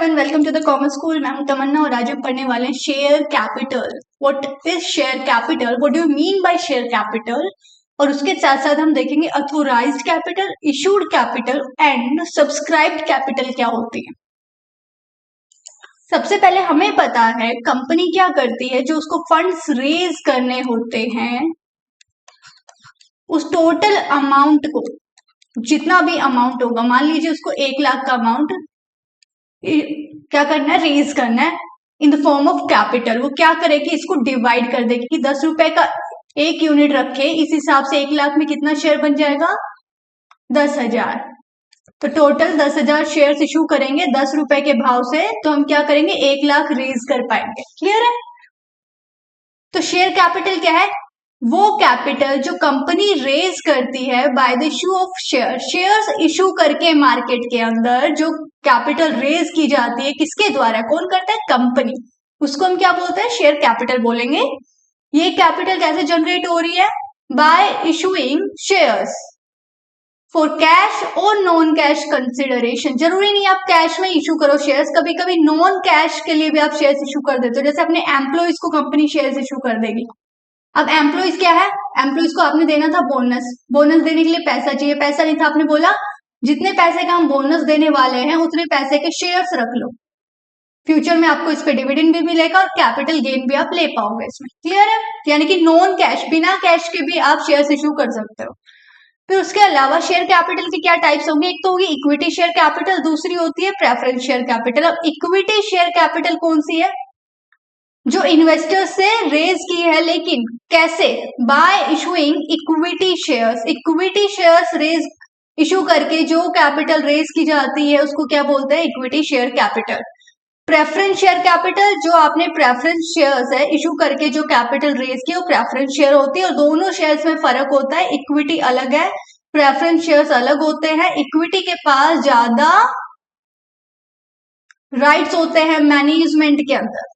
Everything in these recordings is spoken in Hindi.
Everyone, welcome to the commerce school. मैं हूं तमन्ना और आज हम पढ़ने वाले हैं share capital. What is share capital, what do you mean by share capital. और उसके साथ साथ हम देखेंगे authorised capital, issued capital and subscribed capital क्या होती है। सबसे पहले हमें पता है कंपनी क्या करती है, जो उसको फंड्स रेज करने होते हैं, उस टोटल अमाउंट को, जितना भी अमाउंट होगा, मान लीजिए उसको 1 लाख का अमाउंट क्या करना है, रेज करना है in the form of capital. वो क्या करेगी, इसको डिवाइड कर देगी कि 10 रुपए का 1 यूनिट रखे, इस हिसाब से 1 लाख में कितना शेयर बन जाएगा, 10,000। तो टोटल 10,000 शेयर्स इशू करेंगे 10 रुपए के भाव से, तो हम क्या करेंगे, 1 लाख रेज कर पाएंगे। क्लियर है। तो शेयर कैपिटल क्या है, वो कैपिटल जो कंपनी रेज करती है by the issue of share. Shares issue करके मार्केट के अंदर जो कैपिटल रेज की जाती है, किसके द्वारा, कौन करता है, कंपनी। उसको हम क्या बोलते हैं, शेयर कैपिटल बोलेंगे। ये कैपिटल कैसे जनरेट हो रही है, bye issuing shares for cash और नॉन कैश कंसिडरेशन। जरूरी नहीं आप कैश में इशू करो शेयर्स, कभी कभी नॉन कैश के लिए भी आप शेयर्स इशू कर देते हो। जैसे अपने एम्प्लॉइज को कंपनी शेयर्स इशू कर देगी। अब एम्प्लॉइज क्या है, एम्प्लॉइज को आपने देना था बोनस, बोनस देने के लिए पैसा चाहिए, पैसा नहीं था, आपने बोला जितने पैसे का हम बोनस देने वाले हैं उतने पैसे के शेयर्स रख लो, फ्यूचर में आपको इस पे डिविडेंड भी मिलेगा और कैपिटल गेन भी आप ले पाओगे इसमें। क्लियर है। यानी कि नॉन कैश, बिना कैश के भी आप शेयर्स इशू कर सकते हो। फिर उसके अलावा शेयर कैपिटल के क्या टाइप्स होंगे, एक तो होगी इक्विटी शेयर कैपिटल, दूसरी होती है प्रेफरेंस शेयर कैपिटल। अब इक्विटी शेयर कैपिटल कौन सी है, जो इन्वेस्टर से रेज की है, लेकिन कैसे, by issuing equity shares. Equity shares raise issue करके जो कैपिटल रेज की जाती है उसको क्या बोलते हैं, equity share capital. Preference share capital, जो आपने प्रेफरेंस शेयर्स है इशू करके जो कैपिटल रेज की, वो प्रेफरेंस शेयर होती है। और दोनों शेयर्स में फर्क होता है, इक्विटी अलग है, प्रेफरेंस शेयर्स अलग होते हैं। इक्विटी के पास ज्यादा राइट्स होते हैं मैनेजमेंट के अंदर।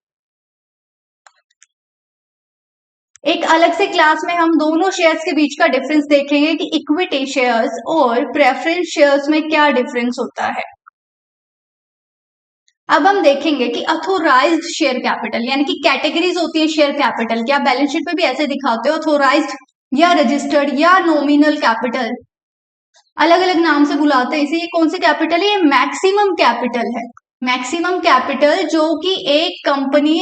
एक अलग से क्लास में हम दोनों शेयर्स के बीच का डिफरेंस देखेंगे कि इक्विटी शेयर्स और प्रेफरेंस शेयर्स में क्या डिफरेंस होता है। अब हम देखेंगे कि अथोराइज्ड शेयर कैपिटल, यानी कि कैटेगरीज होती है शेयर कैपिटल की। आप बैलेंस शीट पे भी ऐसे दिखाते हो, अथोराइज्ड या रजिस्टर्ड या नॉमिनल कैपिटल, अलग अलग नाम से बुलाते हैं इसे। ये कौन सी कैपिटल है, ये मैक्सिमम कैपिटल है। मैक्सिमम कैपिटल जो कि एक कंपनी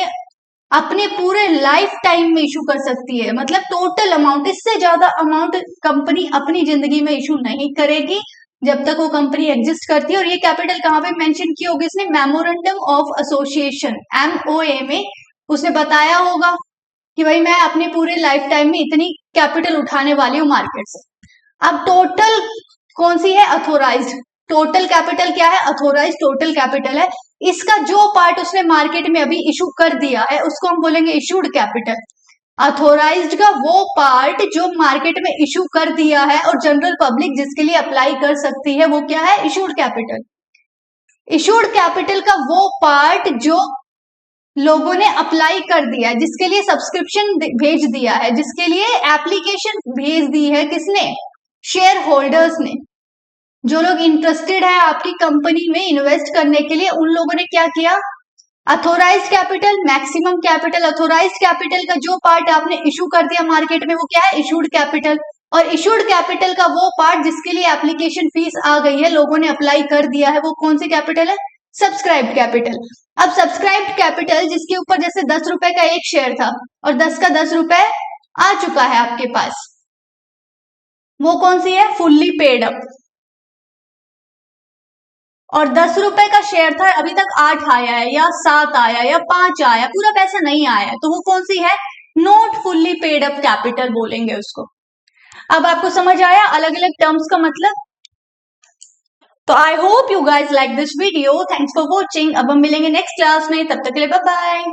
अपने पूरे लाइफ टाइम में इशू कर सकती है, मतलब टोटल अमाउंट, इससे ज्यादा अमाउंट कंपनी अपनी जिंदगी में इशू नहीं करेगी जब तक वो कंपनी एग्जिस्ट करती है। और ये कैपिटल कहाँ पे मेंशन की होगी, इसने मेमोरेंडम ऑफ एसोसिएशन MOA में उसने बताया होगा कि भाई मैं अपने पूरे लाइफ टाइम में इतनी कैपिटल उठाने वाली हूँ मार्केट से। अब टोटल कौन सी है, अथोराइज्ड। टोटल कैपिटल क्या है, अथोराइज्ड टोटल कैपिटल है। इसका जो पार्ट उसने मार्केट में अभी इशू कर दिया है उसको हम बोलेंगे इशूड कैपिटल। अथोराइज्ड का वो पार्ट जो मार्केट में इशू कर दिया है और जनरल पब्लिक जिसके लिए अप्लाई कर सकती है, वो क्या है, इशूड कैपिटल। इशूड कैपिटल का वो पार्ट जो लोगों ने अप्लाई कर दिया है, जिसके लिए सब्सक्रिप्शन भेज दिया है, जिसके लिए एप्लीकेशन भेज दी है, किसने, शेयर होल्डर्स ने। जो लोग इंटरेस्टेड है आपकी कंपनी में इन्वेस्ट करने के लिए, उन लोगों ने क्या किया, authorised capital, maximum capital. Authorised capital का जो पार्ट आपने इशू कर दिया मार्केट में, वो क्या है, इशूड कैपिटल। और इशूड कैपिटल का वो पार्ट जिसके लिए एप्लीकेशन फीस आ गई है, लोगों ने अप्लाई कर दिया है, वो कौन सी कैपिटल है, सब्सक्राइब्ड कैपिटल। अब सब्सक्राइब्ड कैपिटल जिसके ऊपर जैसे 10 रुपए का एक शेयर था और 10 का 10 रुपए आ चुका है आपके पास, वो कौन सी है, फुल्ली पेड अप। और 10 रुपए का शेयर था, अभी तक 8 आया है या 7 आया या 5 आया, पूरा पैसा नहीं आया है, तो वो कौन सी है, not fully paid up capital बोलेंगे उसको। अब आपको समझ आया अलग अलग टर्म्स का मतलब। तो I hope you guys like this video, thanks for watching. अब हम मिलेंगे नेक्स्ट क्लास में, तब तक के लिए बाय बाय।